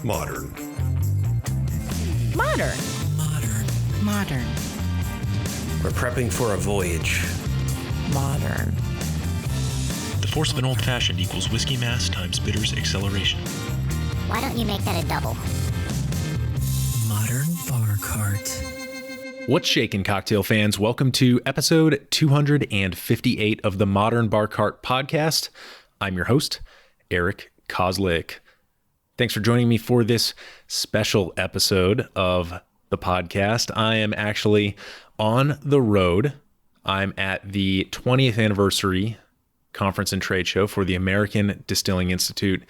Modern. Modern. Modern. Modern. We're prepping for a voyage. Modern. The force of an old-fashioned equals whiskey mass times bitters acceleration. Why don't you make that a double? Modern Bar Cart. What's shaking, cocktail fans? Welcome to episode 258 of the Modern Bar Cart podcast. I'm your host, Eric Kozlik. Thanks for joining me for this special episode of the podcast. I am actually on the road. I'm at the 20th anniversary conference and trade show for the American Distilling Institute.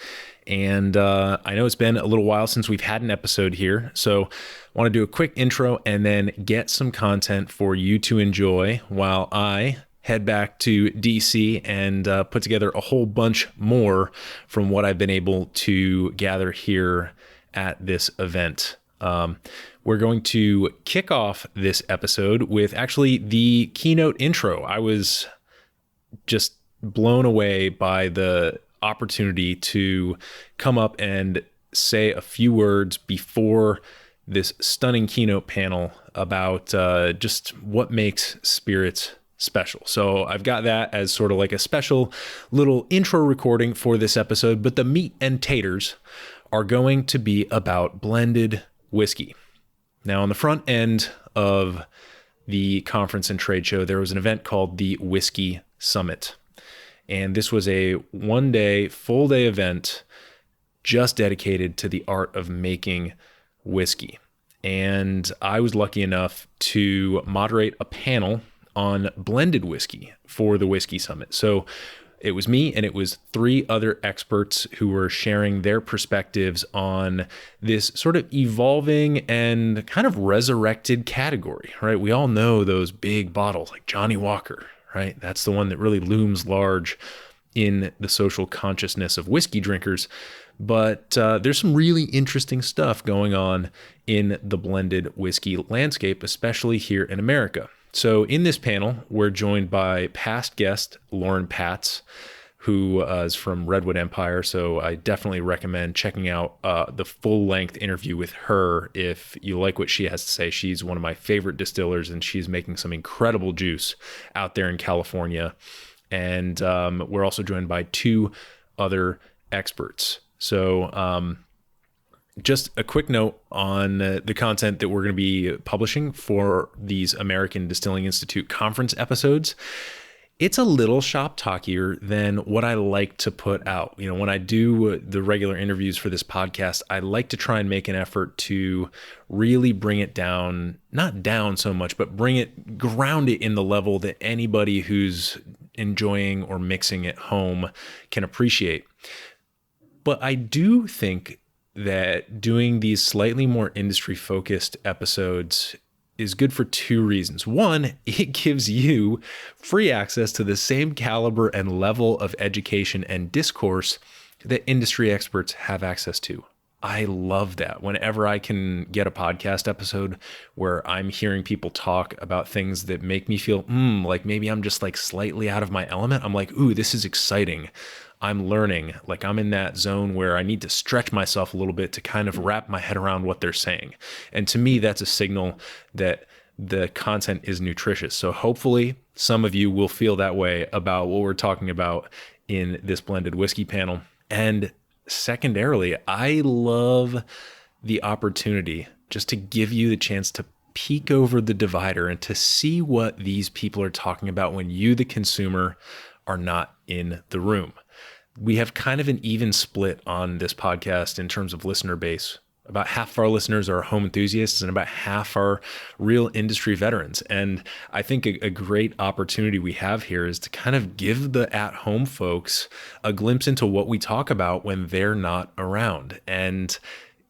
And I know it's been a little while since we've had an episode here. So I want to do a quick intro and then get some content for you to enjoy while I head back to DC and put together a whole bunch more from what I've been able to gather here at this event. We're going to kick off this episode with actually the keynote intro. I was just blown away by the opportunity to come up and say a few words before this stunning keynote panel about just what makes spirits special. So I've got that as sort of like a special little intro recording for this episode, but the meat and taters are going to be about blended whiskey. Now, on the front end of the conference and trade show, there was an event called the Whiskey Summit. And this was a one-day, full-day event just dedicated to the art of making whiskey. And I was lucky enough to moderate a panel on blended whiskey for the Whiskey Summit. So it was me and it was three other experts who were sharing their perspectives on this sort of evolving and kind of resurrected category, right? We all know those big bottles like Johnny Walker, right? That's the one that really looms large in the social consciousness of whiskey drinkers. But there's some really interesting stuff going on in the blended whiskey landscape, especially here in America. So in this panel, we're joined by past guest Lauren Patz, who is from Redwood Empire. So I definitely recommend checking out the full-length interview with her if you like what she has to say. She's one of my favorite distillers, and she's making some incredible juice out there in California. And we're also joined by two other experts. So just a quick note on the content that we're going to be publishing for these American Distilling Institute conference episodes. It's a little shop talkier than what I like to put out. You know, when I do the regular interviews for this podcast, I like to try and make an effort to really bring it down, not down so much, but ground it in the level that anybody who's enjoying or mixing at home can appreciate. But I do think that doing these slightly more industry-focused episodes is good for two reasons. One, it gives you free access to the same caliber and level of education and discourse that industry experts have access to. I love that. Whenever I can get a podcast episode where I'm hearing people talk about things that make me feel, like maybe I'm just like slightly out of my element, I'm like, ooh, this is exciting. I'm learning, like I'm in that zone where I need to stretch myself a little bit to kind of wrap my head around what they're saying. And to me, that's a signal that the content is nutritious. So hopefully some of you will feel that way about what we're talking about in this blended whiskey panel. And secondarily, I love the opportunity just to give you the chance to peek over the divider and to see what these people are talking about when you, the consumer, are not in the room. We have kind of an even split on this podcast in terms of listener base. About half of our listeners are home enthusiasts and about half are real industry veterans. And I think a great opportunity we have here is to kind of give the at-home folks a glimpse into what we talk about when they're not around. And,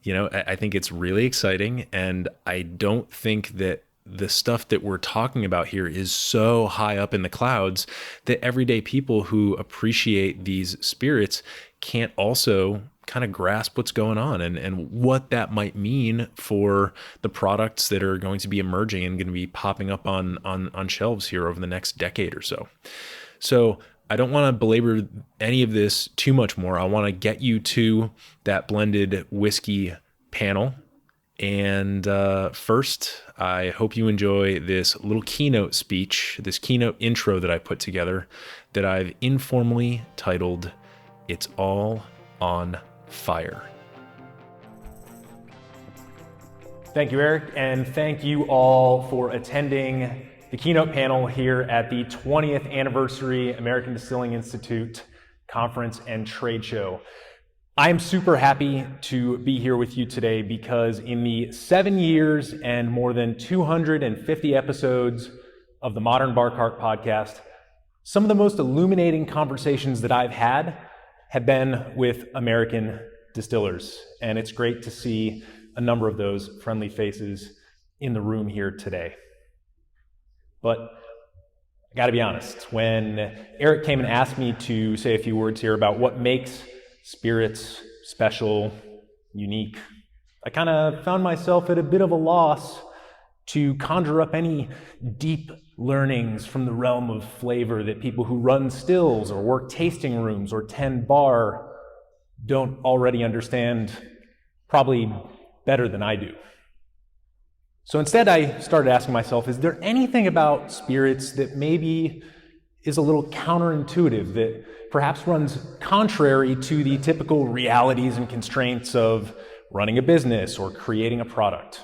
you know, I think it's really exciting. And I don't think that the stuff that we're talking about here is so high up in the clouds that everyday people who appreciate these spirits can't also kind of grasp what's going on and what that might mean for the products that are going to be emerging and going to be popping up on shelves here over the next decade or so. So I don't want to belabor any of this too much more, I want to get you to that blended whiskey panel. And first, I hope you enjoy this little keynote speech, this keynote intro that I put together that I've informally titled, "It's All on Fire." Thank you, Eric, and thank you all for attending the keynote panel here at the 20th Anniversary American Distilling Institute Conference and Trade Show. I am super happy to be here with you today because in the 7 years and more than 250 episodes of the Modern Bar Cart podcast, some of the most illuminating conversations that I've had have been with American distillers, and it's great to see a number of those friendly faces in the room here today. But I gotta be honest, when Eric came and asked me to say a few words here about what makes spirits special, unique, I kind of found myself at a bit of a loss to conjure up any deep learnings from the realm of flavor that people who run stills or work tasting rooms or tend bar don't already understand probably better than I do. So instead, I started asking myself, is there anything about spirits that maybe is a little counterintuitive, that perhaps runs contrary to the typical realities and constraints of running a business or creating a product?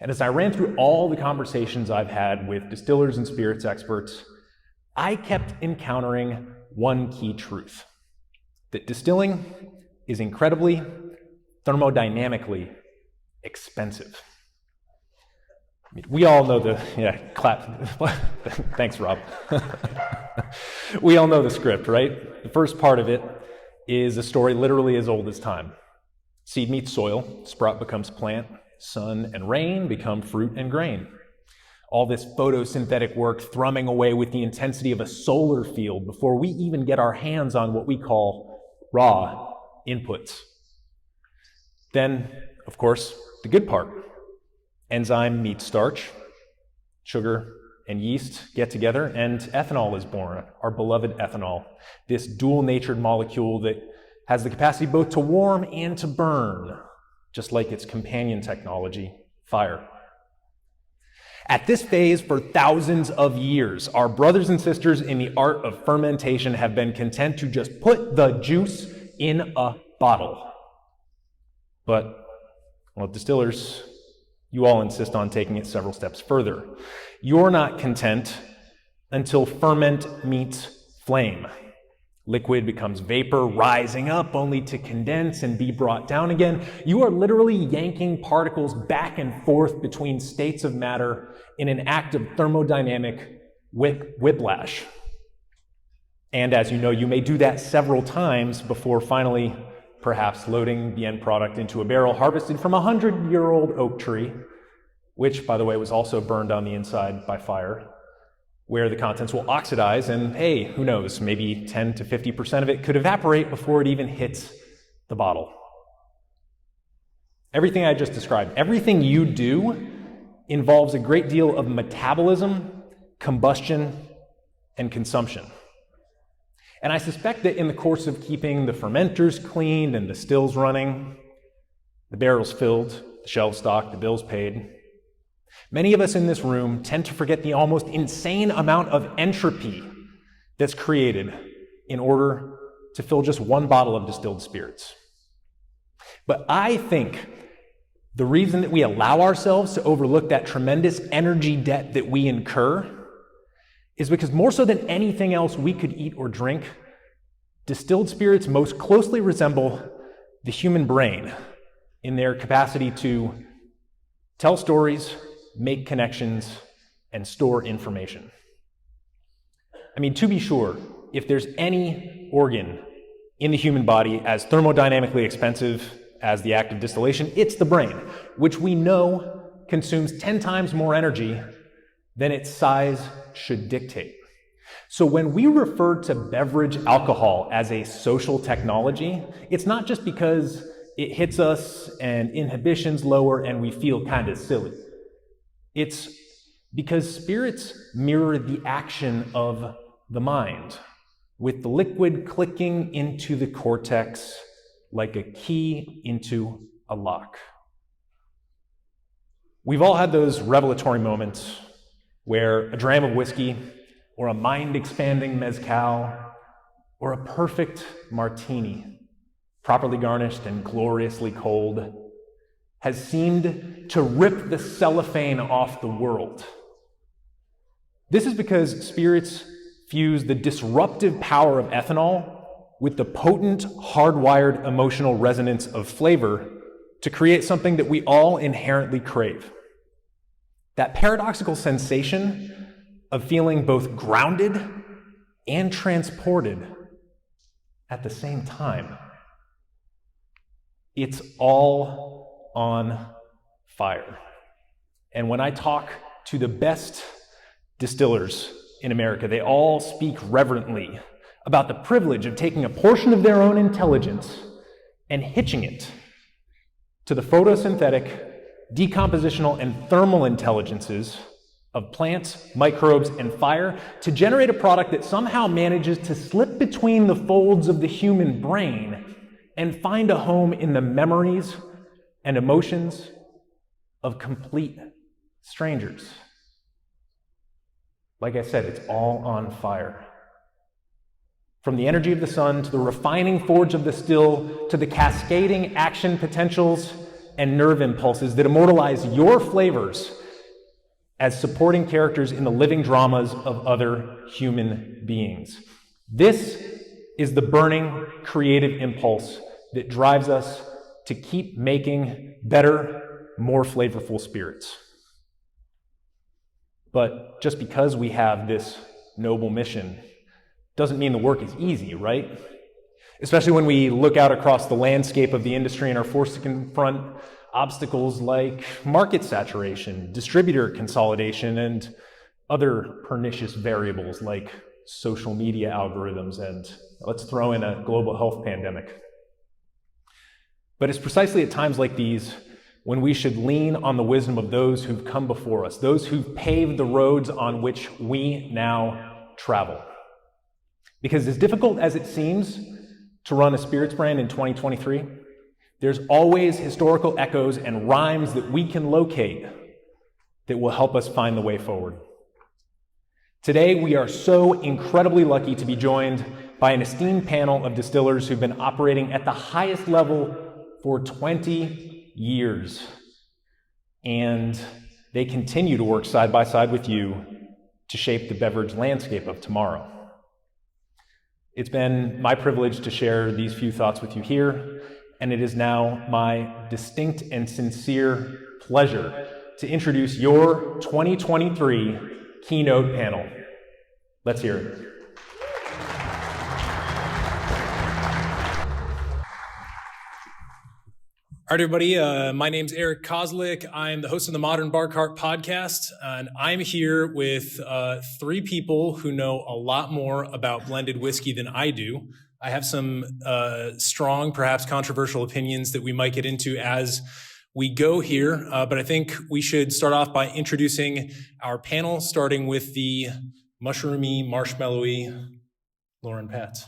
And as I ran through all the conversations I've had with distillers and spirits experts, I kept encountering one key truth: that distilling is incredibly thermodynamically expensive. I mean, we all know clap. Thanks, Rob. We all know the script, right? The first part of it is a story literally as old as time. Seed meets soil, sprout becomes plant, sun and rain become fruit and grain. All this photosynthetic work thrumming away with the intensity of a solar field before we even get our hands on what we call raw inputs. Then, of course, the good part. Enzyme meets starch, sugar and yeast get together, and ethanol is born, our beloved ethanol, this dual-natured molecule that has the capacity both to warm and to burn, just like its companion technology, fire. At this phase, for thousands of years, our brothers and sisters in the art of fermentation have been content to just put the juice in a bottle. But, well, distillers, you all insist on taking it several steps further. You're not content until ferment meets flame. Liquid becomes vapor, rising up only to condense and be brought down again. You are literally yanking particles back and forth between states of matter in an act of thermodynamic whiplash. And as you know, you may do that several times before finally perhaps loading the end product into a barrel harvested from a 100-year-old oak tree, which, by the way, was also burned on the inside by fire, where the contents will oxidize, and hey, who knows, maybe 10 to 50% of it could evaporate before it even hits the bottle. Everything I just described, everything you do involves a great deal of metabolism, combustion, and consumption. And I suspect that in the course of keeping the fermenters cleaned and the stills running, the barrels filled, the shelves stocked, the bills paid, many of us in this room tend to forget the almost insane amount of entropy that's created in order to fill just one bottle of distilled spirits. But I think the reason that we allow ourselves to overlook that tremendous energy debt that we incur is because more so than anything else we could eat or drink, distilled spirits most closely resemble the human brain in their capacity to tell stories, make connections, and store information. I mean, to be sure, if there's any organ in the human body as thermodynamically expensive as the act of distillation, it's the brain, which we know consumes 10 times more energy than its size should dictate. So when we refer to beverage alcohol as a social technology, it's not just because it hits us and inhibitions lower and we feel kind of silly. It's because spirits mirror the action of the mind, with the liquid clicking into the cortex like a key into a lock. We've all had those revelatory moments where a dram of whiskey or a mind-expanding mezcal or a perfect martini, properly garnished and gloriously cold, has seemed to rip the cellophane off the world. This is because spirits fuse the disruptive power of ethanol with the potent, hardwired emotional resonance of flavor to create something that we all inherently crave. That paradoxical sensation of feeling both grounded and transported at the same time. It's all on fire. And when I talk to the best distillers in America, they all speak reverently about the privilege of taking a portion of their own intelligence and hitching it to the photosynthetic, decompositional, and thermal intelligences of plants, microbes, and fire to generate a product that somehow manages to slip between the folds of the human brain and find a home in the memories and emotions of complete strangers. Like I said, it's all on fire. From the energy of the sun to the refining forge of the still to the cascading action potentials and nerve impulses that immortalize your flavors as supporting characters in the living dramas of other human beings. This is the burning creative impulse that drives us to keep making better, more flavorful spirits. But just because we have this noble mission doesn't mean the work is easy, right? Especially when we look out across the landscape of the industry and are forced to confront obstacles like market saturation, distributor consolidation, and other pernicious variables like social media algorithms, and let's throw in a global health pandemic. But it's precisely at times like these when we should lean on the wisdom of those who've come before us, those who've paved the roads on which we now travel. Because as difficult as it seems to run a spirits brand in 2023, there's always historical echoes and rhymes that we can locate that will help us find the way forward. Today, we are so incredibly lucky to be joined by an esteemed panel of distillers who've been operating at the highest level for 20 years. And they continue to work side by side with you to shape the beverage landscape of tomorrow. It's been my privilege to share these few thoughts with you here, and it is now my distinct and sincere pleasure to introduce your 2023 Keynote panel. Let's hear it. All right, everybody. My name's Eric Kozlik. I'm the host of the Modern Bar Cart podcast, and I'm here with three people who know a lot more about blended whiskey than I do. I have some strong, perhaps controversial opinions that we might get into as we go here, but I think we should start off by introducing our panel, starting with the mushroomy, marshmallowy Lauren Patz.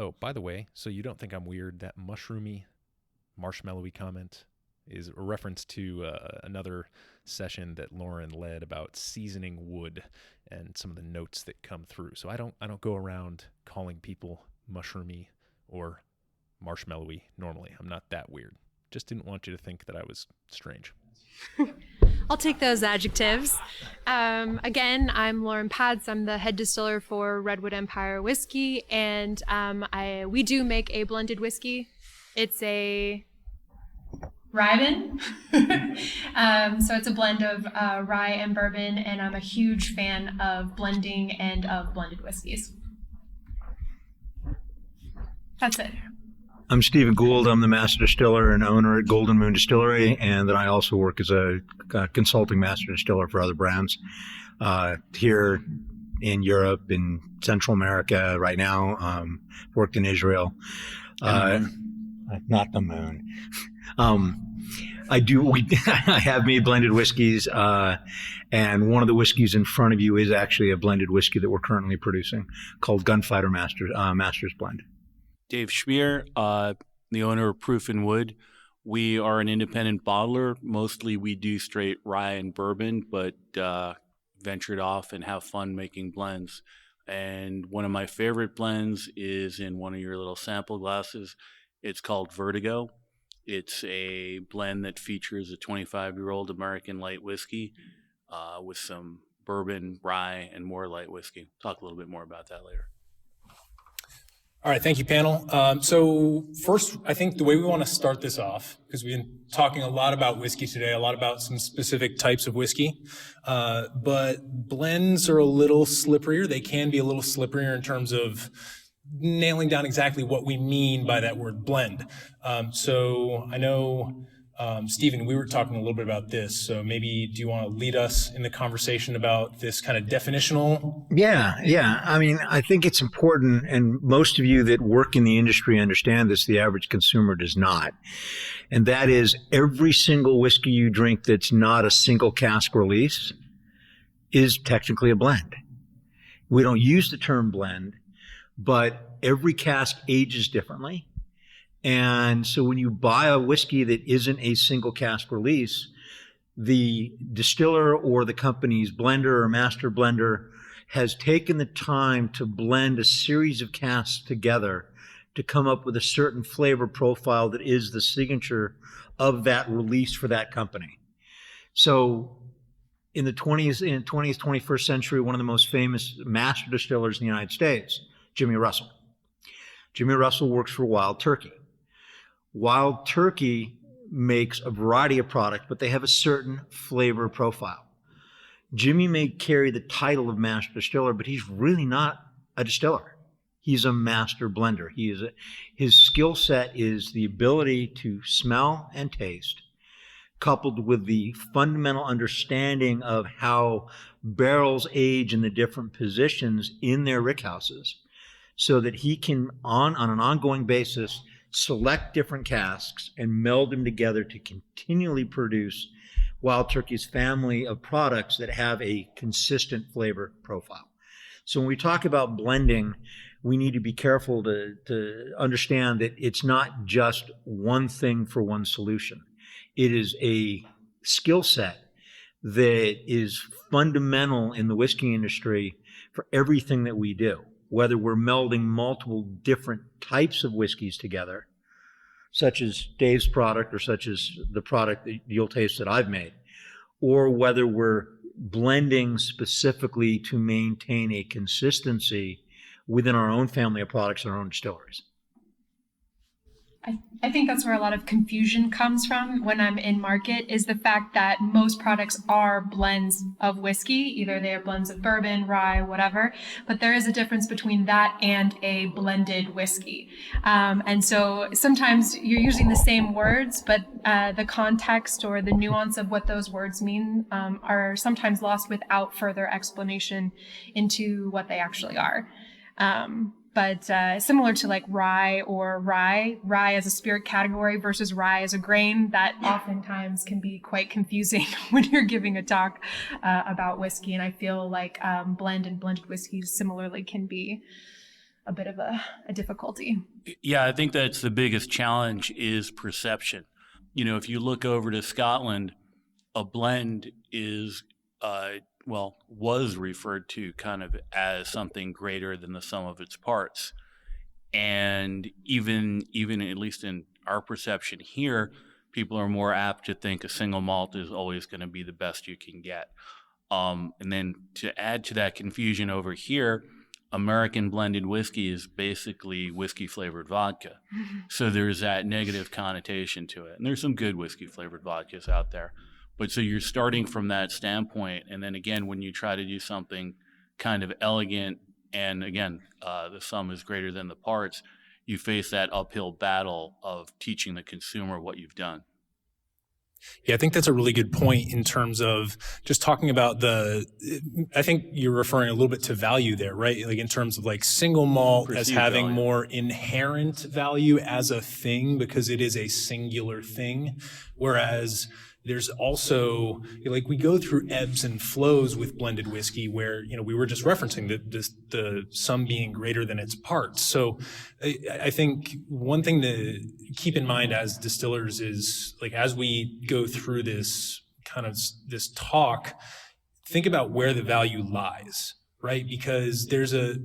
Oh, by the way, so you don't think I'm weird, that mushroomy, marshmallowy comment is a reference to another session that Lauren led about seasoning wood and some of the notes that come through. So I don't go around calling people mushroomy or marshmallowy normally. I'm not that weird. Just didn't want you to think that I was strange. I'll take those adjectives. Again, I'm Lauren Patz. I'm the head distiller for Redwood Empire Whiskey, and we do make a blended whiskey. It's a rye. So it's a blend of rye and bourbon, and I'm a huge fan of blending and of blended whiskeys. That's it. I'm Stephen Gould. I'm the master distiller and owner at Golden Moon Distillery, and then I also work as a consulting master distiller for other brands here in Europe, in Central America right now. Worked in Israel. Not the moon. I do. I have made blended whiskeys, and one of the whiskeys in front of you is actually a blended whiskey that we're currently producing called Gunfighter Masters Blend. Dave Schmier, the owner of Proof and Wood. We are an independent bottler. Mostly we do straight rye and bourbon, but ventured off and have fun making blends. And one of my favorite blends is in one of your little sample glasses. It's called Vertigo. It's a blend that features a 25-year-old American light whiskey with some bourbon, rye, and more light whiskey. Talk a little bit more about that later. All right, thank you, panel. So first, I think the way we want to start this off, because we've been talking a lot about whiskey today, a lot about some specific types of whiskey, but blends are a little slipperier. They can be a little slipperier in terms of nailing down exactly what we mean by that word blend. So I know, Stephen, we were talking a little bit about this, so maybe do you want to lead us in the conversation about this kind of definitional? Yeah. I mean, I think it's important, and most of you that work in the industry understand this, the average consumer does not. And that is, every single whiskey you drink that's not a single cask release is technically a blend. We don't use the term blend, but every cask ages differently. And so when you buy a whiskey that isn't a single cask release, the distiller or the company's blender or master blender has taken the time to blend a series of casks together to come up with a certain flavor profile that is the signature of that release for that company. So in the 20th, 21st century, one of the most famous master distillers in the United States, Jimmy Russell. Jimmy Russell works for Wild Turkey. Wild Turkey makes a variety of products, but they have a certain flavor profile. Jimmy may carry the title of master distiller, but he's really not a distiller. He's a master blender. His skill set is the ability to smell and taste, coupled with the fundamental understanding of how barrels age in the different positions in their rickhouses, so that he can, on an ongoing basis, select different casks and meld them together to continually produce Wild Turkey's family of products that have a consistent flavor profile. So when we talk about blending, we need to be careful to understand that it's not just one thing for one solution. It is a skill set that is fundamental in the whiskey industry for everything that we do. Whether we're melding multiple different types of whiskeys together, such as Dave's product or such as the product that you'll taste that I've made, or whether we're blending specifically to maintain a consistency within our own family of products and our own distilleries. I think that's where a lot of confusion comes from when I'm in market, is the fact that most products are blends of whiskey. Either they are blends of bourbon, rye, whatever, but there is a difference between that and a blended whiskey. And so sometimes you're using the same words, but the context or the nuance of what those words mean are sometimes lost without further explanation into what they actually are. But similar to like rye as a spirit category versus rye as a grain, that oftentimes can be quite confusing when you're giving a talk about whiskey. And I feel like blend and blended whiskeys similarly can be a bit of a difficulty. Yeah, I think that's the biggest challenge is perception. You know, if you look over to Scotland, a blend is was referred to kind of as something greater than the sum of its parts. And even at least in our perception here, people are more apt to think a single malt is always going to be the best you can get. And then to add to that confusion over here, American blended whiskey is basically whiskey flavored vodka. Mm-hmm. So there's that negative connotation to it. And there's some good whiskey flavored vodkas out there. But so you're starting from that standpoint, and then again, when you try to do something kind of elegant, and again, the sum is greater than the parts, you face that uphill battle of teaching the consumer what you've done. Yeah, I think that's a really good point in terms of just talking about I think you're referring a little bit to value there, right? Like in terms of like single malt as Perceived having value. more inherent value as a thing because it is a singular thing. Whereas there's also, like, we go through ebbs and flows with blended whiskey where, we were just referencing the sum being greater than its parts. So I think one thing to keep in mind as distillers is, like, as we go through this talk, think about where the value lies, right? Because there's a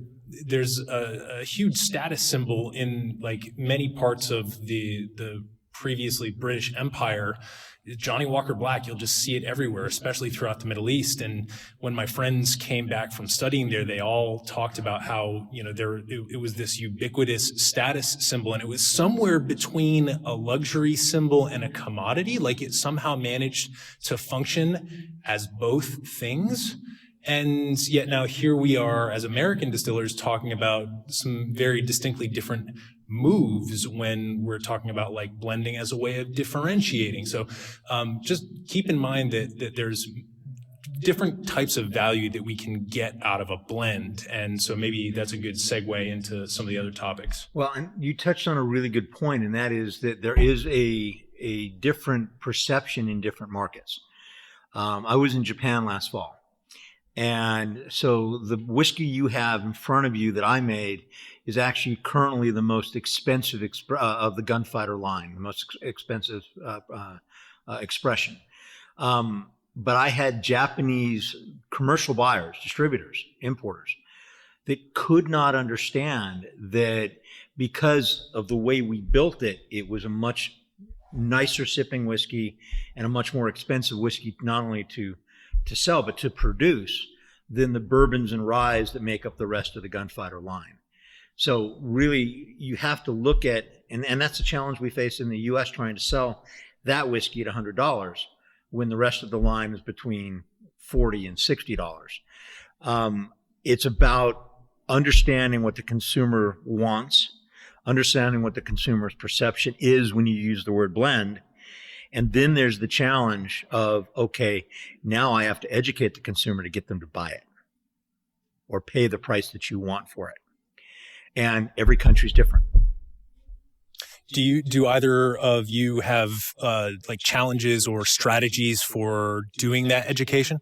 huge status symbol in, like, many parts of the previously British Empire. Johnny Walker Black, you'll just see it everywhere, especially throughout the Middle East. And when my friends came back from studying there, they all talked about how, it was this ubiquitous status symbol, and it was somewhere between a luxury symbol and a commodity. Like, it somehow managed to function as both things. And yet now here we are as American distillers talking about some very distinctly different moves when we're talking about, like, blending as a way of differentiating. So just keep in mind that there's different types of value that we can get out of a blend. And so maybe that's a good segue into some of the other topics. Well, and you touched on a really good point, and that is that there is a different perception in different markets. I was in Japan last fall. And so the whiskey you have in front of you that I made is actually currently the most expensive of the gunfighter line, the most expensive expression. But I had Japanese commercial buyers, distributors, importers, that could not understand that because of the way we built it, it was a much nicer sipping whiskey and a much more expensive whiskey, not only to sell, but to produce, than the bourbons and ryes that make up the rest of the gunfighter line. So really, you have to look at, and that's a challenge we face in the U.S. trying to sell that whiskey at $100 when the rest of the line is between $40 and $60. It's about understanding what the consumer wants, understanding what the consumer's perception is when you use the word blend. And then there's the challenge of, okay, now I have to educate the consumer to get them to buy it or pay the price that you want for it. And every country's different. Do either of you have like challenges or strategies for doing that education?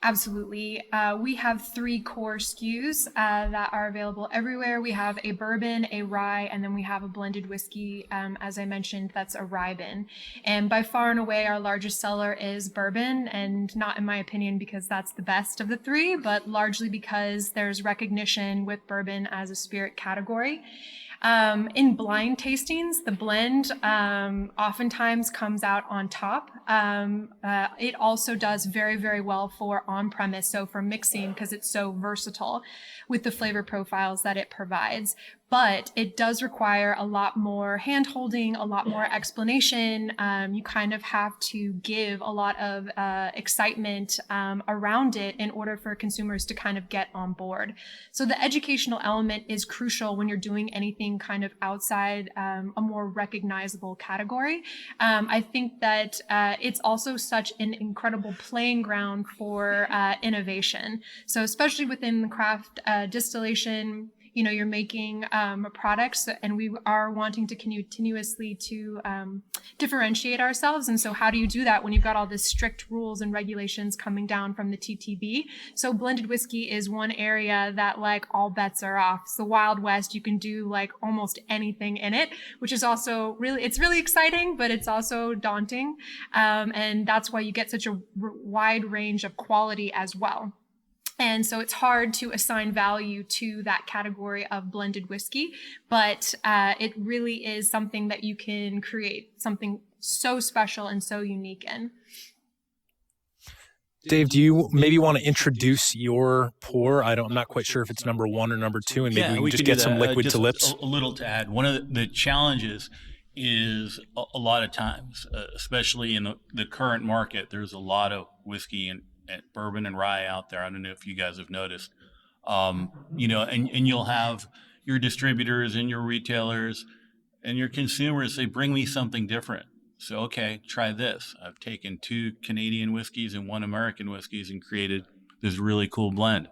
Absolutely. We have 3 core SKUs that are available everywhere. We have a bourbon, a rye, and then we have a blended whiskey. As I mentioned, that's a rye-bin. And by far and away, our largest seller is bourbon, and not in my opinion because that's the best of the 3, but largely because there's recognition with bourbon as a spirit category. In blind tastings, the blend oftentimes comes out on top. It also does very, very well for on-premise, so for mixing, because it's so versatile with the flavor profiles that it provides. But it does require a lot more hand-holding, a lot more explanation. You kind of have to give a lot of excitement around it in order for consumers to kind of get on board. So the educational element is crucial when you're doing anything kind of outside a more recognizable category. I think that it's also such an incredible playing ground for innovation. So especially within the craft distillation, you're making products, and we are wanting to continuously to differentiate ourselves. And so how do you do that when you've got all this strict rules and regulations coming down from the TTB? So blended whiskey is one area that, like, all bets are off. It's the Wild West. You can do like almost anything in it, which is also it's really exciting, but it's also daunting. And that's why you get such a wide range of quality as well. And so it's hard to assign value to that category of blended whiskey, but it really is something that you can create something so special and so unique in. Dave, do you maybe want to introduce your pour? I'm not quite sure if it's number 1 or number 2, and maybe we can just get some liquid to lips. A little to add. One of the challenges is a lot of times, especially in the current market, there's a lot of whiskey and bourbon and rye out there. I don't know if you guys have noticed, and you'll have your distributors and your retailers and your consumers say, bring me something different. So, okay, try this. I've taken 2 Canadian whiskeys and 1 American whiskeys and created this really cool blend.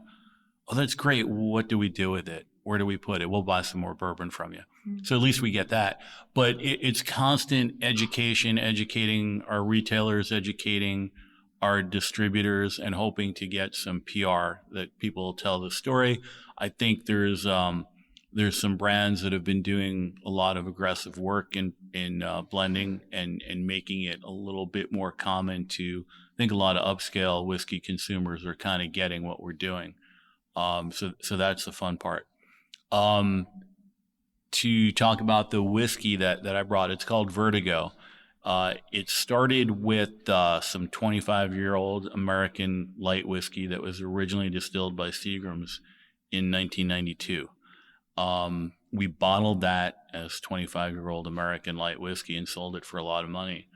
Oh, that's great. What do we do with it? Where do we put it? We'll buy some more bourbon from you. So at least we get that. But it's constant education, educating our retailers, educating our distributors, and hoping to get some PR that people will tell the story. I think there's some brands that have been doing a lot of aggressive work in blending and making it a little bit more common to, I think a lot of upscale whiskey consumers are kind of getting what we're doing. So that's the fun part. To talk about the whiskey that I brought, it's called Vertigo. It started with some 25-year-old American light whiskey that was originally distilled by Seagram's in 1992. We bottled that as 25-year-old American light whiskey and sold it for a lot of money.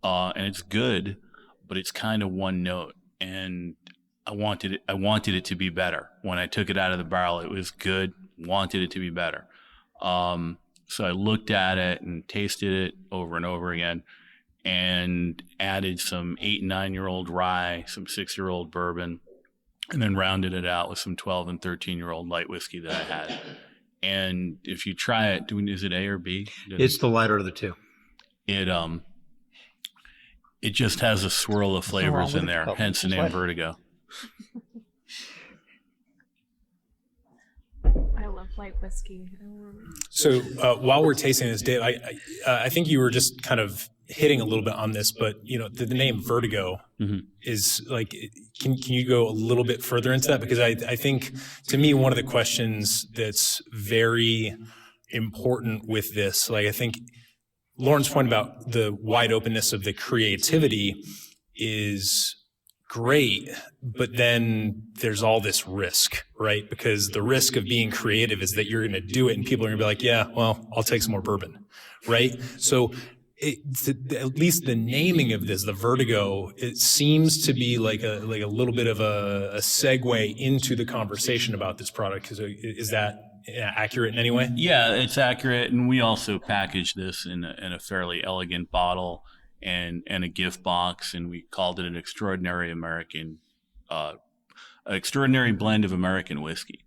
And it's good, but it's kind of one note. And I wanted it to be better. When I took it out of the barrel, it was good, wanted it to be better. So I looked at it and tasted it over and over again and added some 8 and 9-year-old rye, some 6-year-old bourbon, and then rounded it out with some 12 and 13-year-old light whiskey that I had. And if you try it, is it A or B? It's the lighter of the two. It just has a swirl of flavors in there, hence the name Vertigo. I love light whiskey. So while we're tasting this, Dave, I think you were just kind of hitting a little bit on this, but the name Vertigo is like, can you go a little bit further into that? Because I think, to me, one of the questions that's very important with this, like I think Lauren's point about the wide openness of the creativity is great, but then there's all this risk, right? Because the risk of being creative is that you're going to do it and people are going to be like, yeah, well, I'll take some more bourbon, right? So at least the naming of this, the Vertigo, it seems to be like a little bit of a segue into the conversation about this product. Is that accurate in any way? Yeah, it's accurate. And we also packaged this in a fairly elegant bottle and a gift box, and we called it an extraordinary blend of American whiskey.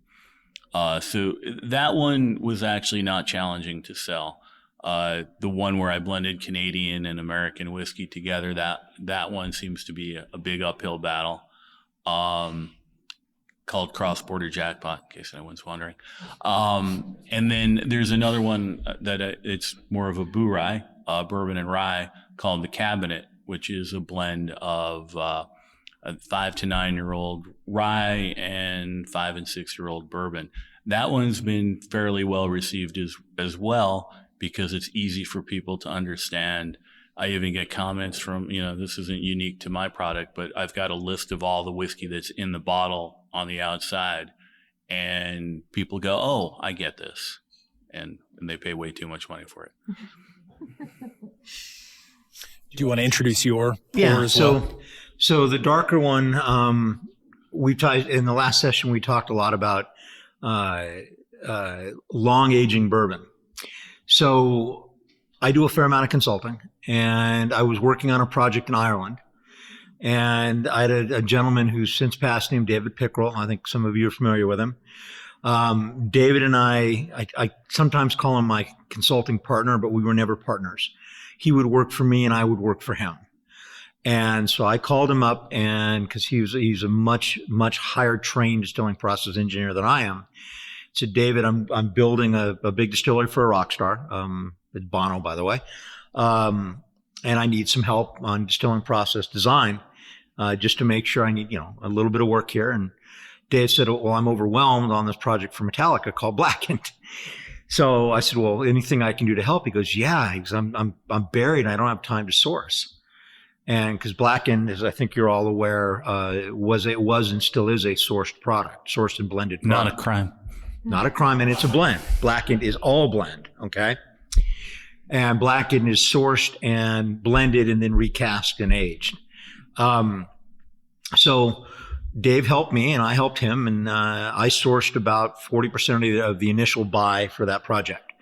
So that one was actually not challenging to sell. The one where I blended Canadian and American whiskey together, that one seems to be a big uphill battle, called Cross-Border Jackpot, in case anyone's wondering. And then there's another one that it's more of a boo-rye, bourbon and rye, called the Cabinet, which is a blend of a 5 to 9-year-old rye and 5 and 6-year-old bourbon. That one's been fairly well received as well, because it's easy for people to understand. I even get comments from, this isn't unique to my product, but I've got a list of all the whiskey that's in the bottle on the outside, and people go, oh, I get this. And they pay way too much money for it. Do you want to introduce your pour as well? So the darker one, in the last session, we talked a lot about long aging bourbon. So I do a fair amount of consulting, and I was working on a project in Ireland, and I had a gentleman who's since passed named David Pickrell. I think some of you are familiar with him. David and I sometimes call him my consulting partner, but we were never partners. He would work for me and I would work for him. And so I called him up, and because he's a much, much higher trained distilling process engineer than I am. So David, I'm building a big distillery for a rock star. It's Bono, by the way. And I need some help on distilling process design, just to make sure I need, a little bit of work here. And Dave said, well, I'm overwhelmed on this project for Metallica called Blackened. So I said, well, anything I can do to help? He goes, yeah, because I'm buried. I don't have time to source. And because Blackened, as I think you're all aware, was and still is a sourced product, sourced and blended product. Not a crime. Not a crime, and it's a blend. Blackened is all blend, okay? And Blackened is sourced and blended and then recast and aged. So Dave helped me and I helped him, and I sourced about 40% of the initial buy for that project.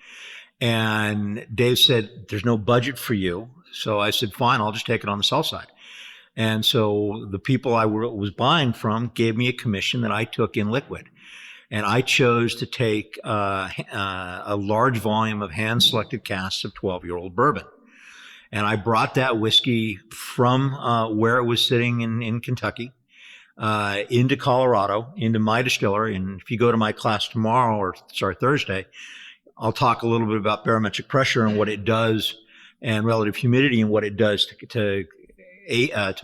And Dave said, there's no budget for you. So I said, fine, I'll just take it on the sell side. And so the people I was buying from gave me a commission that I took in liquid. And I chose to take a large volume of hand-selected casks of 12-year-old bourbon. And I brought that whiskey from where it was sitting in Kentucky into Colorado, into my distillery. And if you go to my class Thursday, I'll talk a little bit about barometric pressure and what it does, and relative humidity and what it does to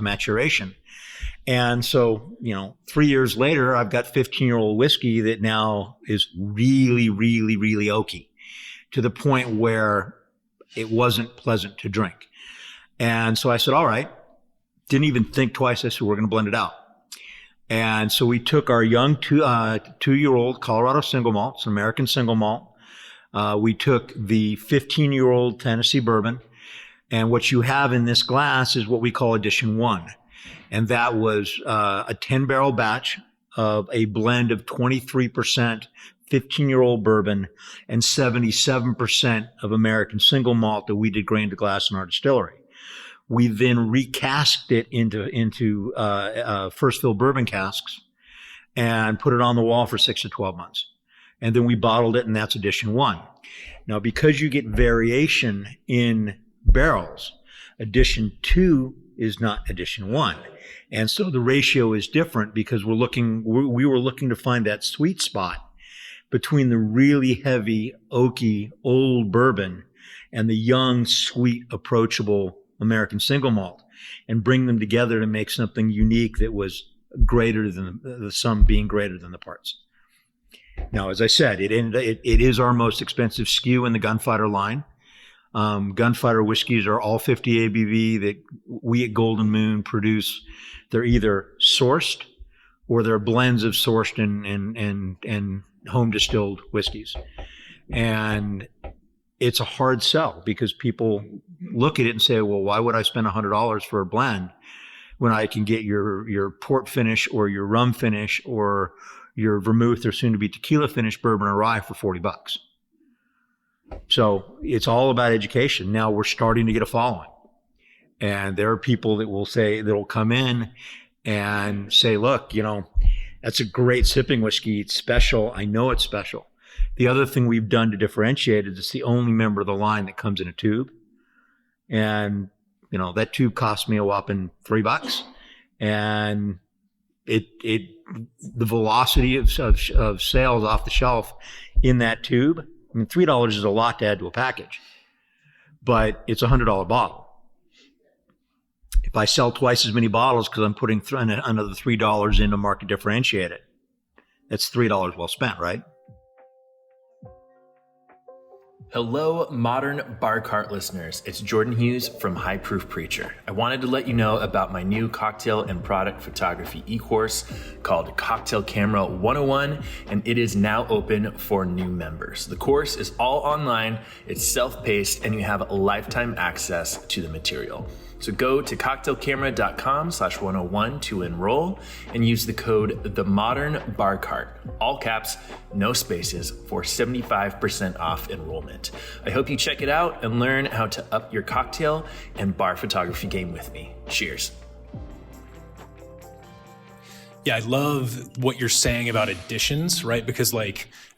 maturation. And so, 3 years later, I've got 15-year-old whiskey that now is really, really, really oaky, to the point where it wasn't pleasant to drink. And so I said, all right, didn't even think twice. I said, we're going to blend it out. And so we took our young 2-year-old Colorado single malt, it's an American single malt. We took the 15-year-old Tennessee bourbon. And what you have in this glass is what we call Edition 1. And that was a 10-barrel batch of a blend of 23% 15-year-old bourbon and 77% of American single malt that we did grain to glass in our distillery. We then recasked it into first fill bourbon casks and put it on the wall for 6 to 12 months. And then we bottled it, and that's Edition 1. Now, because you get variation in barrels, Edition 2 is not Edition 1. And so the ratio is different because we were looking to find that sweet spot between the really heavy, oaky, old bourbon and the young, sweet, approachable American single malt, and bring them together to make something unique that was greater than the sum being greater than the parts. Now, as I said, it is our most expensive SKU in the Gunfighter line. Gunfighter whiskeys are all 50 ABV that we at Golden Moon produce. They're either sourced or they're blends of sourced and home distilled whiskeys. And it's a hard sell because people look at it and say, well, why would I spend $100 for a blend when I can get your port finish or your rum finish or your vermouth or soon to be tequila finish bourbon or rye for $40? So it's all about education. Now we're starting to get a following. And there are people that will come in and say, look, that's a great sipping whiskey. It's special. I know it's special. The other thing we've done to differentiate is it's the only member of the line that comes in a tube. And, that tube cost me a whopping $3. And the velocity of sales off the shelf in that tube, I mean, $3 is a lot to add to a package, but it's a $100 bottle. If I sell twice as many bottles because I'm putting another $3 in to market differentiate it, that's $3 well spent, right? Hello, modern bar cart listeners. It's Jordan Hughes from High Proof Preacher. I wanted to let you know about my new cocktail and product photography e-course called Cocktail Camera 101, and it is now open for new members. The course is all online, it's self-paced, and you have lifetime access to the material. So go to cocktailcamera.com/101 to enroll and use the code TheModernBarCart, all caps, no spaces, for 75% off enrollment. I hope you check it out and learn how to up your cocktail and bar photography game with me. Cheers. Yeah, I love what you're saying about additions, right? Because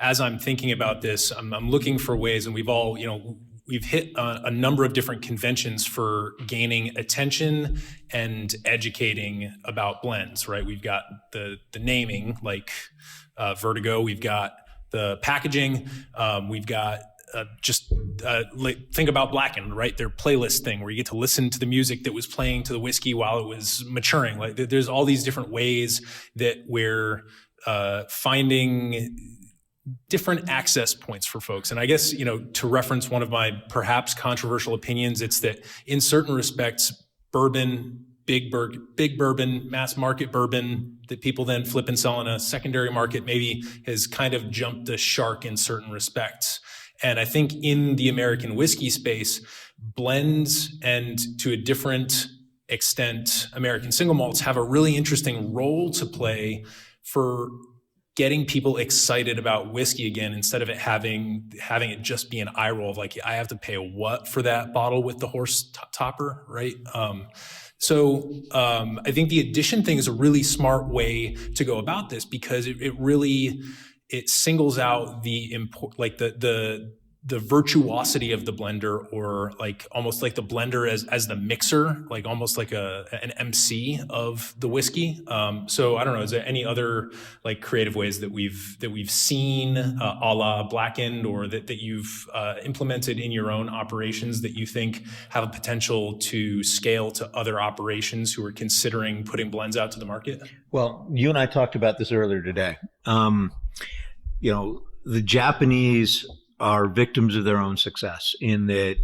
as I'm thinking about this, I'm looking for ways, and we've all, we've hit a number of different conventions for gaining attention and educating about blends, right? We've got the naming, like Vertigo. We've got the packaging. We've got think about Blackened, right? Their playlist thing where you get to listen to the music that was playing to the whiskey while it was maturing. There's all these different ways that we're finding different access points for folks. And I guess, to reference one of my perhaps controversial opinions, it's that in certain respects, bourbon, big bourbon, mass market bourbon that people then flip and sell in a secondary market maybe has kind of jumped the shark in certain respects. And I think in the American whiskey space, blends and to a different extent, American single malts have a really interesting role to play for getting people excited about whiskey again, instead of it having it just be an eye roll of like, I have to pay a what for that bottle with the horse topper, right? So I think the addition thing is a really smart way to go about this, because it really singles out the virtuosity of the blender, or like almost like the blender as the mixer, like almost like an MC of the whiskey. So I don't know, is there any other like creative ways that we've seen a la Blackened, or that you've implemented in your own operations that you think have a potential to scale to other operations who are considering putting blends out to the market? Well, you and I talked about this earlier today. The Japanese are victims of their own success, in that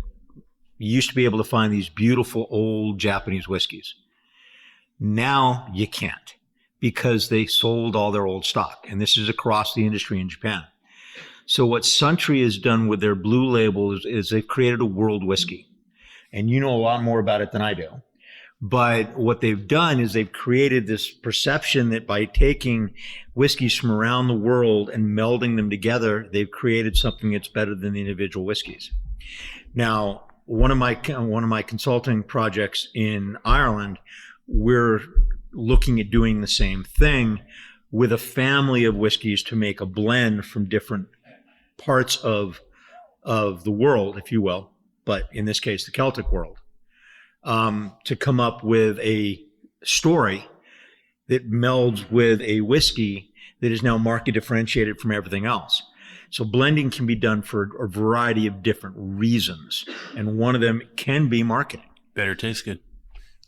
you used to be able to find these beautiful old Japanese whiskeys. Now you can't, because they sold all their old stock. And this is across the industry in Japan. So what Suntory has done with their blue label is they've created a world whiskey. And you know a lot more about it than I do. But what they've done is they've created this perception that by taking whiskeys from around the world and melding them together, they've created something that's better than the individual whiskeys. Now, one of my consulting projects in Ireland, we're looking at doing the same thing with a family of whiskeys to make a blend from different parts of the world, if you will, but in this case, the Celtic world. To come up with a story that melds with a whiskey that is now market differentiated from everything else. So blending can be done for a variety of different reasons, and one of them can be marketing. Better taste good.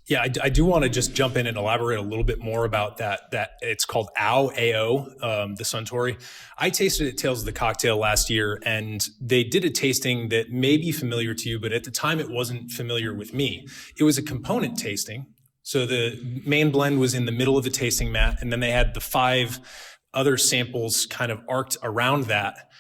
Yeah, I do want to just jump in and elaborate a little bit more about that it's called AO, the Suntory. I tasted it at Tales of the Cocktail last year, and they did a tasting that may be familiar to you, but at the time it wasn't familiar with me. It was a component tasting. So the main blend was in the middle of the tasting mat, and then they had the 5 other samples kind of arced around that,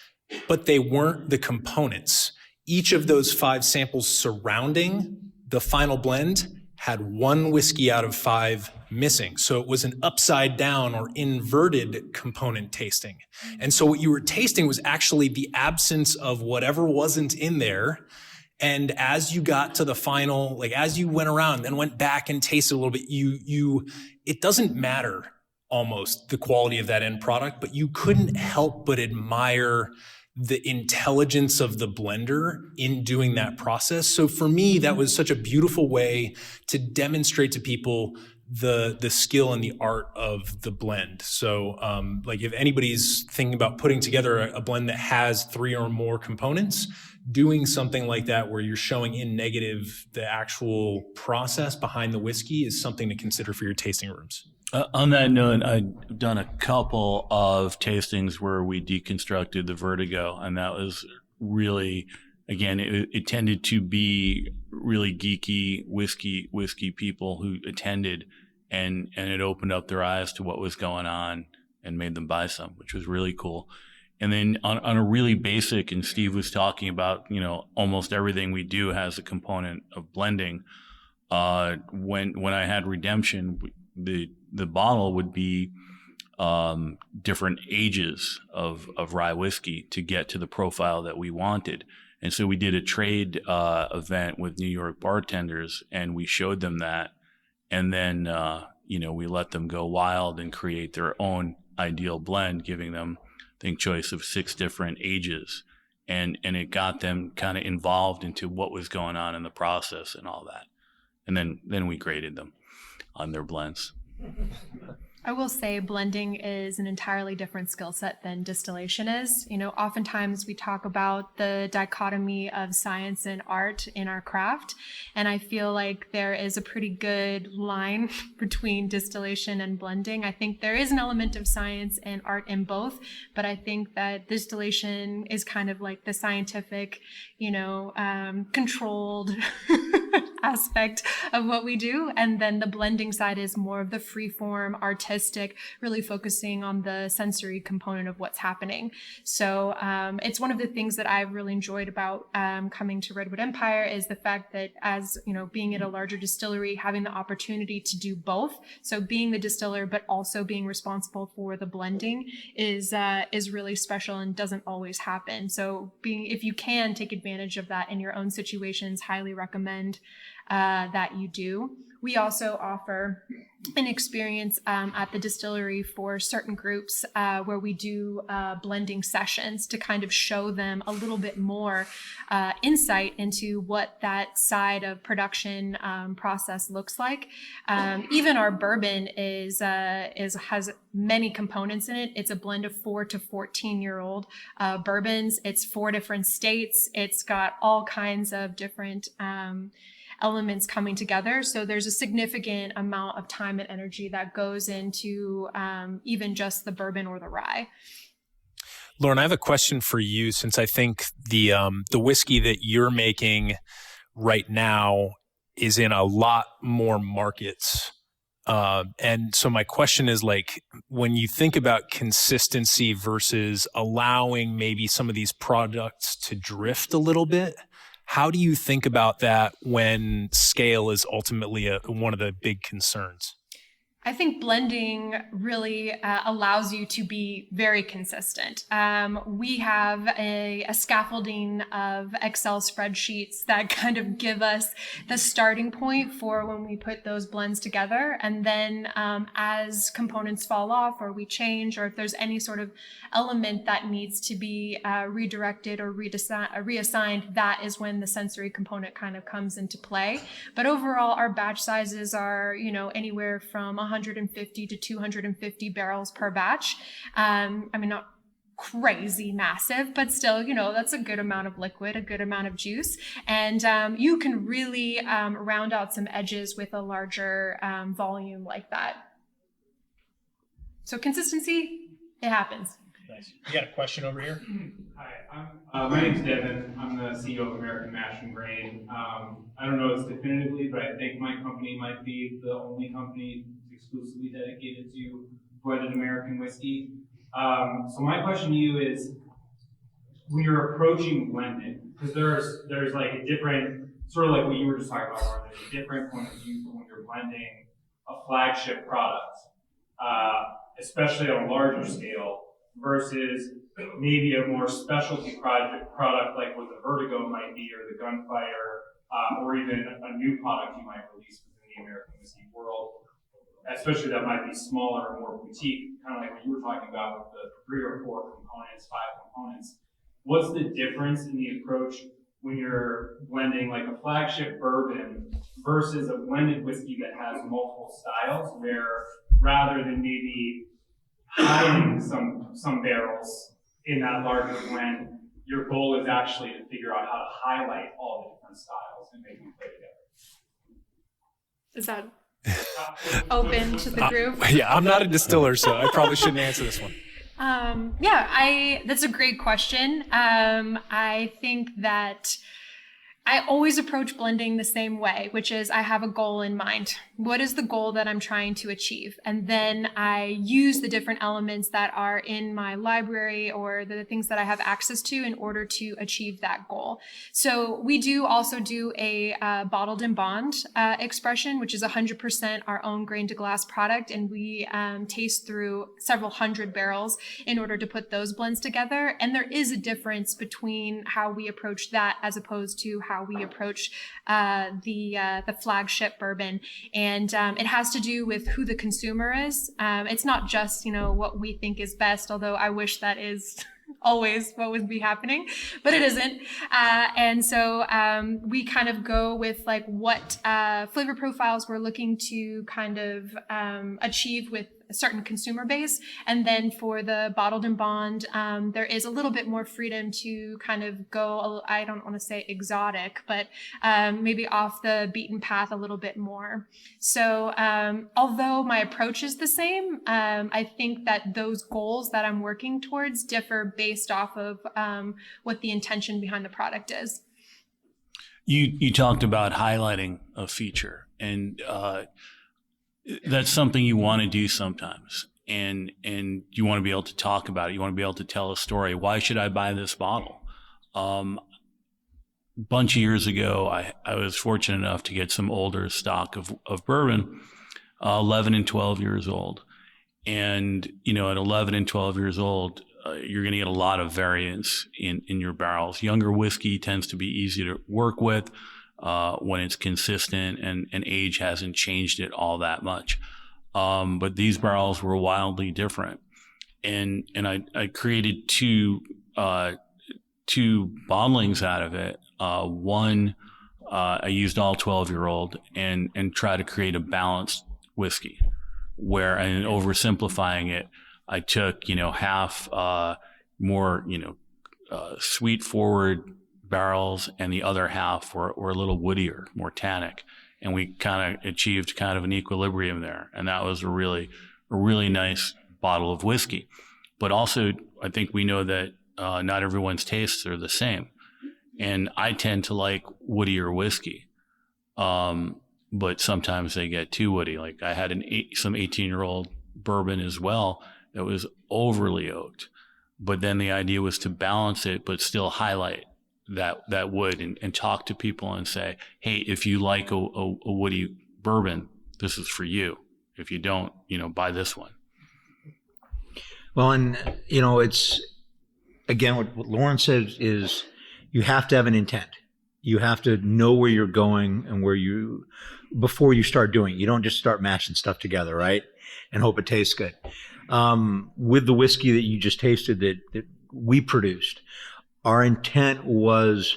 but they weren't the components. Each of those 5 samples surrounding the final blend had 1 whiskey out of 5 missing. So it was an upside down or inverted component tasting. And so what you were tasting was actually the absence of whatever wasn't in there. And as you got to the final, like as you went around, then went back and tasted a little bit, it doesn't matter almost the quality of that end product, but you couldn't help but admire the intelligence of the blender in doing that process. So for me, that was such a beautiful way to demonstrate to people the skill and the art of the blend. So like if anybody's thinking about putting together a blend that has 3 or more components, doing something like that where you're showing in negative the actual process behind the whiskey is something to consider for your tasting rooms. On that note, I've done a couple of tastings where we deconstructed the vertigo, and that was really, again, it tended to be really geeky whiskey people who attended, and it opened up their eyes to what was going on and made them buy some, which was really cool. And then on a really basic, and Steve was talking about, almost everything we do has a component of blending. When I had Redemption, the bottle would be different ages of rye whiskey to get to the profile that we wanted. And so we did a trade event with New York bartenders, and we showed them that. And then, we let them go wild and create their own ideal blend, giving them, I think, choice of 6 different ages. And it got them kind of involved into what was going on in the process and all that. And then we graded them on their blends. I will say blending is an entirely different skill set than distillation is. Oftentimes we talk about the dichotomy of science and art in our craft, and I feel like there is a pretty good line between distillation and blending. I think there is an element of science and art in both, but I think that distillation is kind of like the scientific, controlled aspect of what we do. And then the blending side is more of the free form, artistic, really focusing on the sensory component of what's happening. So it's one of the things that I've really enjoyed about coming to Redwood Empire is the fact that as, you know, being at a larger distillery, having the opportunity to do both. So being the distiller, but also being responsible for the blending is really special and doesn't always happen. So if you can take advantage of that in your own situations, highly recommend that you do. We also offer an experience at the distillery for certain groups where we do blending sessions to kind of show them a little bit more insight into what that side of production process looks like. Even our bourbon has many components in it. It's a blend of 4 to 14-year-old bourbons. It's 4 different states. It's got all kinds of different elements coming together. So there's a significant amount of time and energy that goes into even just the bourbon or the rye. Lauren, I have a question for you, since I think the whiskey that you're making right now is in a lot more markets. And so my question is, like, when you think about consistency versus allowing maybe some of these products to drift a little bit, how do you think about that when scale is ultimately one of the big concerns? I think blending really allows you to be very consistent. We have a scaffolding of Excel spreadsheets that kind of give us the starting point for when we put those blends together. And then as components fall off or we change, or if there's any sort of element that needs to be redirected or reassigned, that is when the sensory component kind of comes into play. But overall, our batch sizes are, you know, anywhere from 150 to 250 barrels per batch. I mean, not crazy massive, but still, you know, that's a good amount of liquid, a good amount of juice. And you can really round out some edges with a larger volume like that. So consistency, it happens. Nice. You got a question over here? Hi, my name's Devin. I'm the CEO of American Mash and Grain. I don't know this definitively, but I think my company might be the only company exclusively dedicated to blended American whiskey. So my question to you is, when you're approaching blending, because there's like a different, sort of like what you were just talking about, Lauren, there's a different point of view when you're blending a flagship product, especially on a larger scale, versus maybe a more specialty product like what the Vertigo might be, or the Gunfire, or even a new product you might release within the American whiskey world, especially that might be smaller and more boutique, kind of like what you were talking about with the 3 or 4 components, 5 components. What's the difference in the approach when you're blending like a flagship bourbon versus a blended whiskey that has multiple styles, where rather than maybe hiding some barrels in that larger blend, your goal is actually to figure out how to highlight all the different styles and make them play together? Is that open to the group? Yeah, I'm not a distiller, so I probably shouldn't answer this one. That's a great question. I think that I always approach blending the same way, which is I have a goal in mind. What is the goal that I'm trying to achieve? And then I use the different elements that are in my library or the things that I have access to in order to achieve that goal. So we do also do a bottled in bond expression, which is 100% our own grain to glass product. And we taste through several hundred barrels in order to put those blends together. And there is a difference between how we approach that as opposed to how we approach the flagship bourbon. And it has to do with who the consumer is. It's not just, what we think is best, although I wish that is always what would be happening, but it isn't. And so we kind of go with like what flavor profiles we're looking to kind of achieve with a certain consumer base. And then for the bottled in bond, there is a little bit more freedom to kind of go, I don't want to say exotic, but maybe off the beaten path a little bit more. So although my approach is the same, I think that those goals that I'm working towards differ based off of what the intention behind the product is. You talked about highlighting a feature, and that's something you want to do sometimes. And you want to be able to talk about it. You want to be able to tell a story. Why should I buy this bottle? Bunch of years ago, I was fortunate enough to get some older stock of bourbon, 11 and 12 years old. And, at 11 and 12 years old, you're going to get a lot of variance in your barrels. Younger whiskey tends to be easy to work with when it's consistent and age hasn't changed it all that much. But these barrels were wildly different. And I created two bottlings out of it. One, I used all 12-year-old and try to create a balanced whiskey where, and oversimplifying it, I took, half more, sweet forward barrels, and the other half were a little woodier, more tannic. And we kind of achieved kind of an equilibrium there. And that was a really nice bottle of whiskey. But also, I think we know that not everyone's tastes are the same. And I tend to like woodier whiskey. But sometimes they get too woody. Like I had some 18-year-old bourbon as well that was overly oaked. But then the idea was to balance it, but still highlight that wood and talk to people and say, hey, if you like a woody bourbon, this is for you. If you don't, buy this one. Well, and, it's, again, what Lauren said is you have to have an intent. You have to know where you're going and before you start doing it. You don't just start mashing stuff together, right? And hope it tastes good. With the whiskey that you just tasted that we produced, our intent was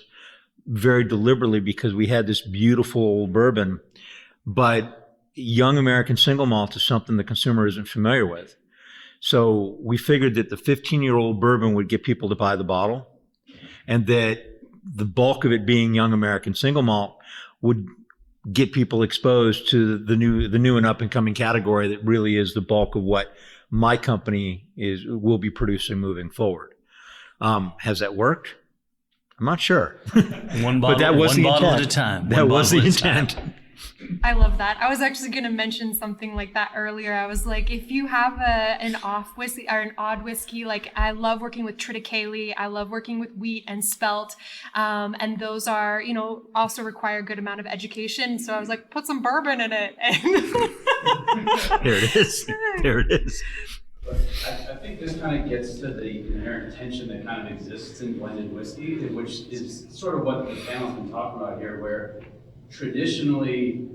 very deliberately, because we had this beautiful old bourbon, but young American single malt is something the consumer isn't familiar with. So we figured that the 15-year-old bourbon would get people to buy the bottle, and that the bulk of it being young American single malt would get people exposed to the new and up and coming category that really is the bulk of what my company will be producing moving forward. Has that worked? I'm not sure. But that was the intent. At a time. That was the intent. I love that. I was actually going to mention something like that earlier. I was like, if you have an off whiskey or an odd whiskey, like I love working with triticale, I love working with wheat and spelt, and those are, also require a good amount of education. So I was like, put some bourbon in it. There it is. There it is. I think this kind of gets to the inherent tension that kind of exists in blended whiskey, which is sort of what the panel's been talking about here, where traditionally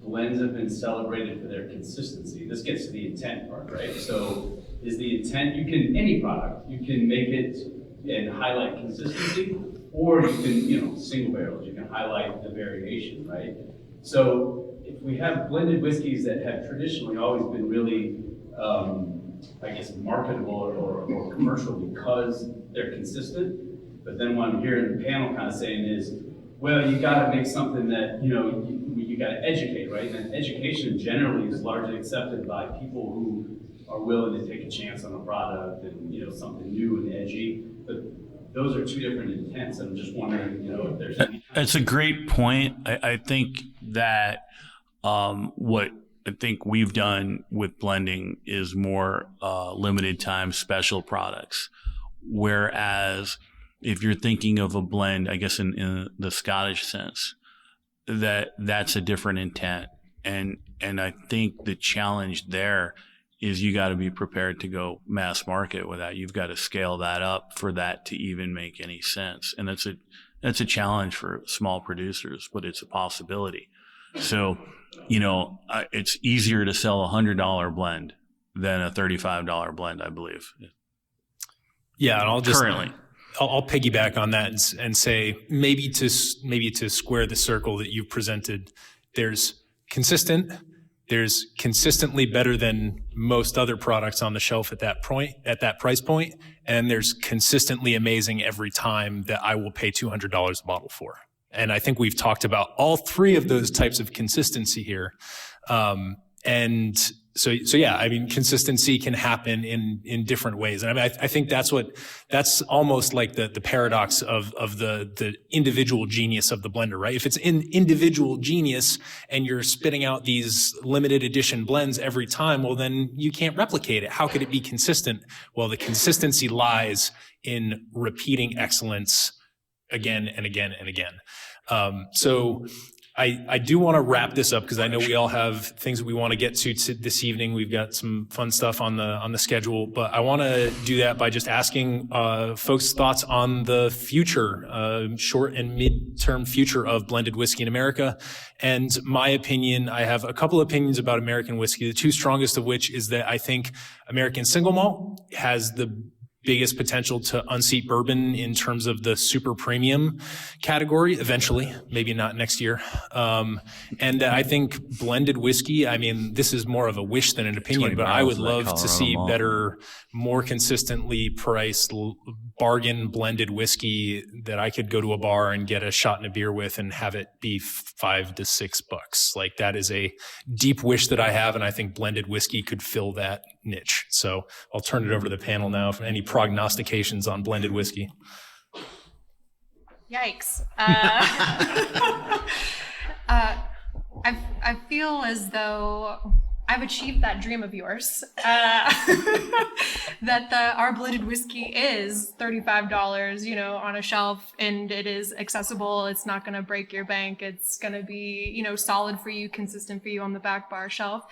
blends have been celebrated for their consistency. This gets to the intent part, right? So is the intent, any product, you can make it and highlight consistency, or you can, single barrels, you can highlight the variation, right? So if we have blended whiskeys that have traditionally always been really, marketable or commercial because they're consistent, but then what I'm hearing the panel kind of saying is, well, you got to make something that, you got to educate, right? And education generally is largely accepted by people who are willing to take a chance on a product and, something new and edgy. But those are two different intents. I'm just wondering, if there's any. That's a great point. I think that what I think we've done with blending is more limited time special products. Whereas if you're thinking of a blend, I guess in the Scottish sense, that's a different intent. And I think the challenge there is you got to be prepared to go mass market with that. You've got to scale that up for that to even make any sense. And that's a challenge for small producers, but it's a possibility. So, it's easier to sell a $100 blend than a $35 blend, I believe. Yeah, and currently. I'll piggyback on that and say maybe to square the circle that you've presented. There's consistently better than most other products on the shelf at that price point, and there's consistently amazing every time that I will pay $200 a bottle for. And I think we've talked about all three of those types of consistency here. And So yeah, I mean, consistency can happen in different ways. And I mean, I think that's almost like the paradox of the individual genius of the blender, right? If it's an individual genius and you're spitting out these limited edition blends every time, well, then you can't replicate it. How could it be consistent? Well, the consistency lies in repeating excellence again and again and again. So I do want to wrap this up because I know we all have things that we want to get to this evening. We've got some fun stuff on the schedule, but I want to do that by just asking folks' thoughts on the future, short and mid-term future of blended whiskey in America. And my opinion, I have a couple opinions about American whiskey, the two strongest of which is that I think American single malt has the biggest potential to unseat bourbon in terms of the super premium category eventually, maybe not next year. And I think blended whiskey, I mean, this is more of a wish than an opinion, but I would love to see better, more consistently priced bargain blended whiskey that I could go to a bar and get a shot and a beer with and have it be $5 to $6. Like that is a deep wish that I have. And I think blended whiskey could fill that niche. So I'll turn it over to the panel now for any prognostications on blended whiskey. Yikes. I feel as though I've achieved that dream of yours, that our blended whiskey is $35, on a shelf, and it is accessible. It's not going to break your bank. It's going to be, solid for you, consistent for you on the back bar shelf.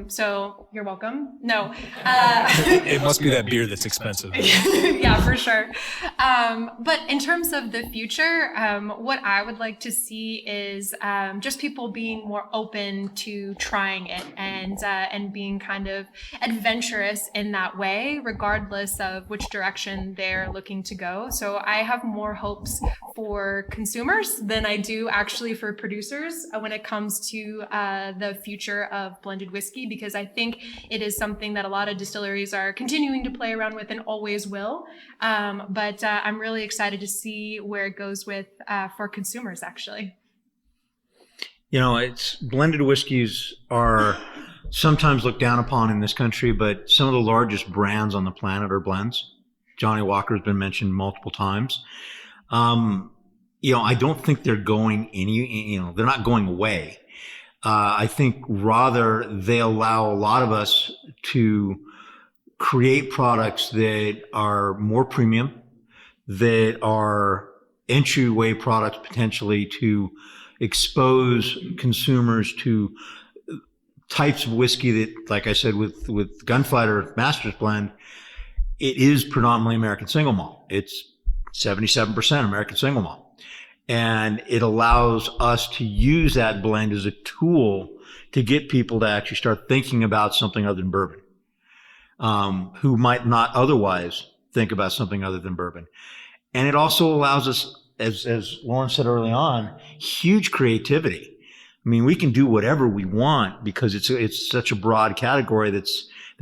So you're welcome. No. It must be that beer that's expensive. Yeah, for sure. But in terms of the future, what I would like to see is just people being more open to trying it and being kind of adventurous in that way, regardless of which direction they're looking to go. So I have more hopes for consumers than I do actually for producers when it comes to the future of blended whiskey, because I think it is something that a lot of distilleries are continuing to play around with and always will. But I'm really excited to see where it goes with for consumers, actually. It's blended whiskeys are sometimes looked down upon in this country, but some of the largest brands on the planet are blends. Johnny Walker has been mentioned multiple times. I don't think they're going they're not going away. I think rather they allow a lot of us to create products that are more premium, that are entryway products potentially to expose consumers to types of whiskey that, like I said, with Gunfighter Master's Blend, it is predominantly American single malt. It's 77% American single malt. And it allows us to use that blend as a tool to get people to actually start thinking about something other than bourbon, who might not otherwise think about something other than bourbon. And it also allows us, as Lauren said early on, huge creativity. I mean, we can do whatever we want because it's such a broad category that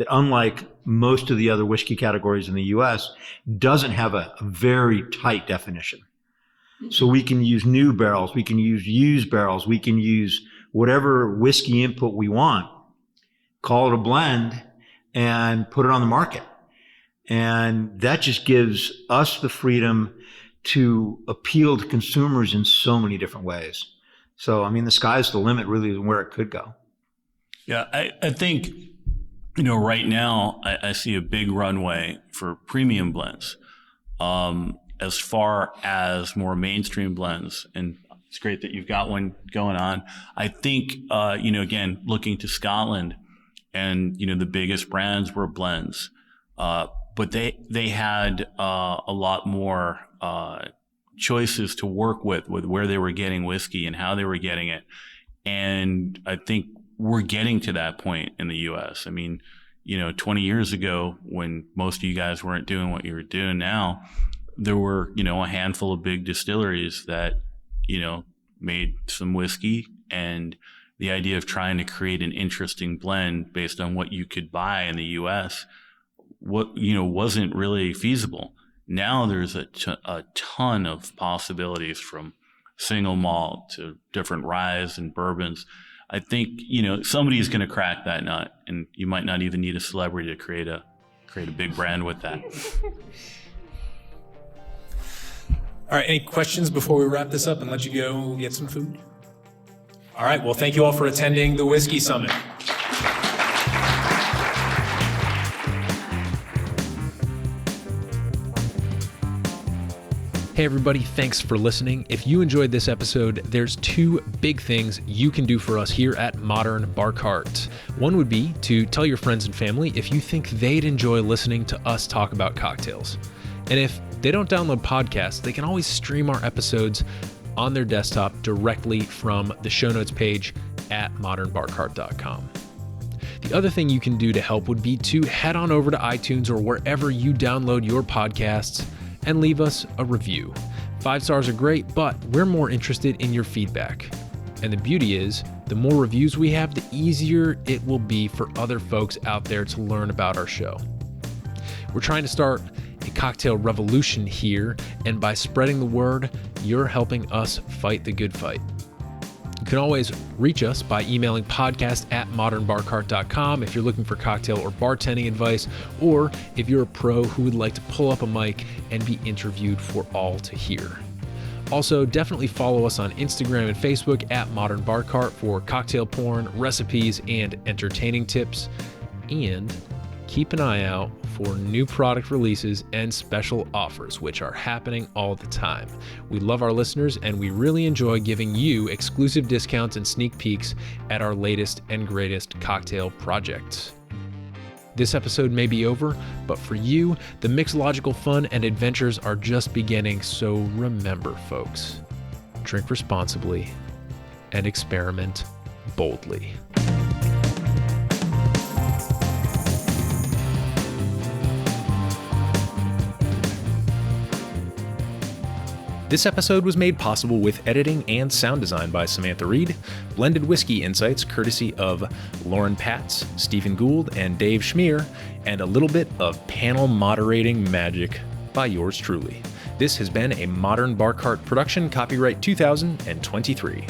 unlike most of the other whiskey categories in the U.S., doesn't have a very tight definition. So we can use new barrels, we can use used barrels, we can use whatever whiskey input we want, call it a blend, and put it on the market. And that just gives us the freedom to appeal to consumers in so many different ways. So, I mean, the sky's the limit really is where it could go. Yeah, I think, right now I see a big runway for premium blends. As far as more mainstream blends, and it's great that you've got one going on. I think, again, looking to Scotland and, the biggest brands were blends. But they had a lot more choices to work with where they were getting whiskey and how they were getting it. And I think we're getting to that point in the U.S. I mean, 20 years ago, when most of you guys weren't doing what you're doing now, there were, a handful of big distilleries that, made some whiskey, and the idea of trying to create an interesting blend based on what you could buy in the U.S. wasn't really feasible. Now there's a ton of possibilities, from single malt to different ryes and bourbons. I think, you know, somebody's going to crack that nut, and you might not even need a celebrity to create a big brand with that. All right, any questions before we wrap this up and let you go get some food? All right, well, thank you all for attending the Whiskey Summit. Hey everybody, thanks for listening. If you enjoyed this episode, there's two big things you can do for us here at Modern Bar Cart. One would be to tell your friends and family if you think they'd enjoy listening to us talk about cocktails. And if they don't download podcasts, they can always stream our episodes on their desktop directly from the show notes page at modernbarcart.com. The other thing you can do to help would be to head on over to iTunes or wherever you download your podcasts and leave us a review. 5 stars are great, but we're more interested in your feedback. And the beauty is, the more reviews we have, the easier it will be for other folks out there to learn about our show. We're trying to start a cocktail revolution here, and by spreading the word, you're helping us fight the good fight. You can always reach us by emailing podcast@modernbarcart.com if you're looking for cocktail or bartending advice, or if you're a pro who would like to pull up a mic and be interviewed for all to hear. Also, definitely follow us on Instagram and Facebook at Modern Bar Cart for cocktail porn, recipes, and entertaining tips. And keep an eye out for new product releases and special offers, which are happening all the time. We love our listeners, and we really enjoy giving you exclusive discounts and sneak peeks at our latest and greatest cocktail projects. This episode may be over, but for you, the mixological fun and adventures are just beginning, so remember, folks, drink responsibly and experiment boldly. This episode was made possible with editing and sound design by Samantha Reed, blended whiskey insights courtesy of Lauren Patz, Stephen Gould, and Dave Schmier, and a little bit of panel moderating magic by yours truly. This has been a Modern Bar Cart production, copyright 2023.